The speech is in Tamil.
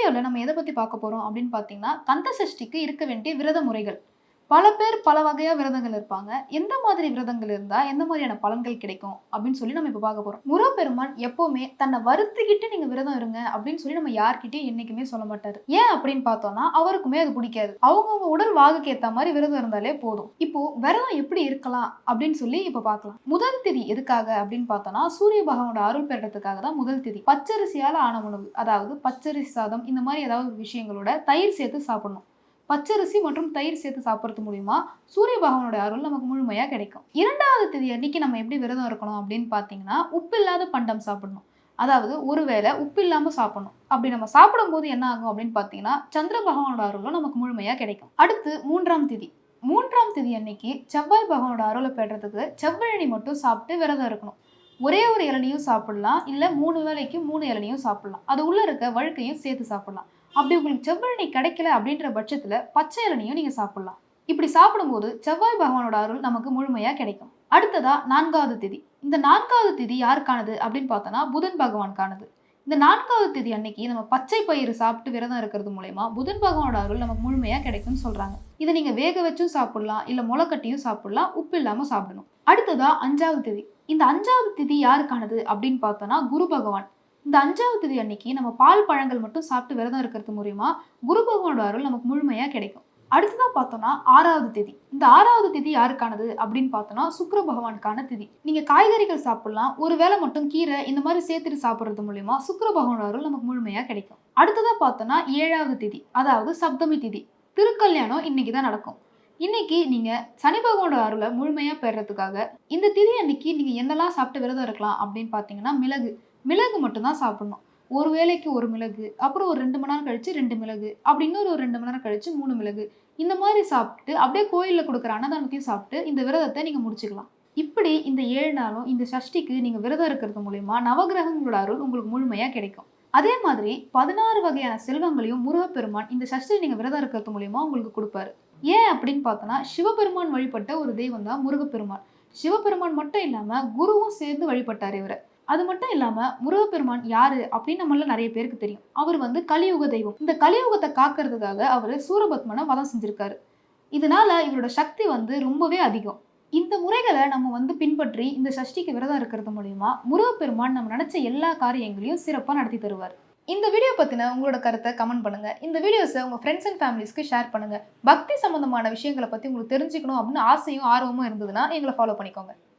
வீடியோல நம்ம எத பத்தி பார்க்க போறோம் அப்படின்னு பார்த்தீங்கன்னா, கந்த சஷ்டிக்கு இருக்க வேண்டிய விரத முறைகள். பல பேர் பல வகையா விரதங்கள் இருப்பாங்க. எந்த மாதிரி விரதங்கள் இருந்தா எந்த மாதிரியான பலன்கள் கிடைக்கும் அப்படின்னு சொல்லி நம்ம இப்ப பார்க்க போறோம். முருகப்பெருமான் எப்பவுமே தன்னை வருத்திக்கிட்டு நீங்க விரதம் இருங்க அப்படின்னு சொல்லி நம்ம யார்கிட்டயும் என்னைக்குமே சொல்ல மாட்டாரு. ஏன் அப்படின்னு பார்த்தோம்னா அவருக்குமே அது பிடிக்காது. அவங்கவங்க உடல் வாகுக்கு ஏத்த மாதிரி விரதம் இருந்தாலே போதும். இப்போ விரதம் எப்படி இருக்கலாம் அப்படின்னு சொல்லி இப்ப பார்க்கலாம். முதல் திதி எதுக்காக அப்படின்னு பார்த்தோம்னா சூரிய பகவானோட அருள் பெறறதுக்காக தான் முதல் திதி. பச்சரிசியால ஆன உணவு, அதாவது பச்சரிசி சாதம் இந்த மாதிரி ஏதாவது விஷயங்களோட தயிர் சேர்த்து சாப்பிடணும். பச்சரிசி மற்றும் தயிர் சேர்த்து சாப்பிடுறது மூலியமா சூரிய பகவானோட அருள் நமக்கு முழுமையா கிடைக்கும். இரண்டாவது திதி அன்னைக்கு நம்ம எப்படி விரதம் இருக்கணும் அப்படின்னு பார்த்தீங்கன்னா, உப்பு இல்லாத பண்டம் சாப்பிடணும். அதாவது ஒருவேளை உப்பு இல்லாம சாப்பிடணும். அப்படி நம்ம சாப்பிடும்போது என்ன ஆகும் அப்படின்னு பார்த்தீங்கன்னா, சந்திர பகவானோட அருளும் நமக்கு முழுமையா கிடைக்கும். அடுத்து மூன்றாம் திதி. மூன்றாம் திதி அன்னைக்கு செவ்வாய் பகவானோட அருளை பெறறதுக்கு செவ்வழி மட்டும் சாப்பிட்டு விரதம் இருக்கணும். ஒரே ஒரு இளநியும் சாப்பிடலாம், இல்ல 3 வேளைக்கு 3 இளநியும் சாப்பிடலாம். அது உள்ள இருக்க வழுக்கையும் சேர்த்து சாப்பிடலாம். அப்படி உங்களுக்கு செவ்வழி கிடைக்கல அப்படின்ற பட்சத்துல பச்சை இளநியும் நீங்க சாப்பிடலாம். இப்படி சாப்பிடும்போது செவ்வாய் பகவானோட அருள் நமக்கு முழுமையா கிடைக்கும். அடுத்ததா 4வது திதி. இந்த 4வது திதி யாருக்கானது அப்படின்னு பார்த்தோம்னா புதன் பகவானுக்கானது. இந்த 4வது திதி அன்னைக்கு நம்ம பச்சை பயிறு சாப்பிட்டு விரதம் இருக்கிறது மூலயமா புதன் பகவானோட அருள் நமக்கு முழுமையா கிடைக்கும்னு சொல்றாங்க. இதை நீங்க வேக வச்சும் சாப்பிடலாம், இல்ல முளைக்கட்டியும் சாப்பிடலாம், உப்பு இல்லாம சாப்பிடணும். அடுத்ததா 5வது திதி. இந்த 5வது திதி யாருக்கானது அப்படின்னு பார்த்தோம்னா குரு பகவான். இந்த 5வது திதி அன்னைக்கு நம்ம பால் பழங்கள் மட்டும் சாப்பிட்டு விரதம் இருக்கிறது மூலியமா குரு பகவானோட அருள் நமக்கு முழுமையா கிடைக்கும். அடுத்ததா பார்த்தோம்னா 6வது திதி. இந்த 6வது திதி யாருக்கானது அப்படின்னு பார்த்தோம்னா சுக்கிர பகவானுக்கான திதி. நீங்க காய்கறிகள் சாப்பிடலாம், ஒரு வேளை மட்டும் கீரை இந்த மாதிரி சேர்த்துட்டு சாப்பிடுறது மூலியமா சுக்கிர பகவானோட அருள் நமக்கு முழுமையா கிடைக்கும். அடுத்ததா பார்த்தோம்னா 7வது திதி, அதாவது சப்தமி திதி. திருக்கல்யாணம் இன்னைக்கு தான் நடக்கும். இன்னைக்கு நீங்க சனி பகவானோட அருளை முழுமையா பெறறதுக்காக இந்த திதி அன்னைக்கு நீங்க என்னெல்லாம் சாப்பிட்டு விரதம் இருக்கலாம் அப்படின்னு பார்த்தீங்கன்னா மிளகு மட்டும் தான் சாப்பிடணும். ஒரு வேளைக்கு ஒரு மிளகு, அப்புறம் ஒரு 2 மணி நேரம் கழிச்சு 2 மிளகு, அப்படி இன்னொரு ஒரு 2 மணி நேரம் கழிச்சு 3 மிளகு. இந்த மாதிரி சாப்பிட்டு அப்படியே கோயில்ல கொடுக்குற அன்னதானத்தையும் சாப்பிட்டு இந்த விரதத்தை நீங்க முடிச்சுக்கலாம். இப்படி இந்த 7 நாளும் இந்த சஷ்டிக்கு நீங்க விரதம் இருக்கிறது மூலியமா நவகிரகங்களோட அருள் உங்களுக்கு முழுமையா கிடைக்கும். அதே மாதிரி 16 வகையான செல்வங்களையும் முருகப்பெருமான் இந்த சஷ்டி நீங்க விரதம் இருக்கிறது மூலியமா உங்களுக்கு கொடுப்பாரு. ஏன் அப்படின்னு பார்த்தோம்னா சிவபெருமான் வழிபட்ட ஒரு தெய்வம் தான் முருகப்பெருமான். சிவபெருமான் மட்டும் இல்லாம குருவும் சேர்ந்து வழிபட்டார் இவரை. அது மட்டும் இல்லாம முருகப்பெருமான் யாரு அப்படின்னு நம்மள நிறைய பேருக்கு தெரியும். அவர் வந்து கலியுக தெய்வம். இந்த கலியுகத்தை காக்கிறதுக்காக அவரு சூரபத்மனை வதம் செஞ்சிருக்காரு. இதனால இவரோட சக்தி வந்து ரொம்பவே அதிகம். இந்த முறைகளை நம்ம வந்து பின்பற்றி இந்த சஷ்டிக்கு விரதம் இருக்கிறது மூலியமா முருகப்பெருமான் நம்ம நினைச்ச எல்லா காரியங்களையும் சிறப்பா நடத்தி தருவார். இந்த வீடியோ பத்தின உங்களோட கருத்தை கமெண்ட் பண்ணுங்க. இந்த வீடியோஸை உங்க ஃப்ரெண்ட்ஸ் அண்ட் ஃபேமிலிஸ்க்கு ஷேர் பண்ணுங்க. பக்தி சம்பந்தமான விஷயங்களை பத்தி உங்களுக்கு தெரிஞ்சுக்கணும் அப்படின்னு ஆசையும் ஆர்வமும் இருந்ததுன்னா எங்களை ஃபாலோ பண்ணிக்கோங்க.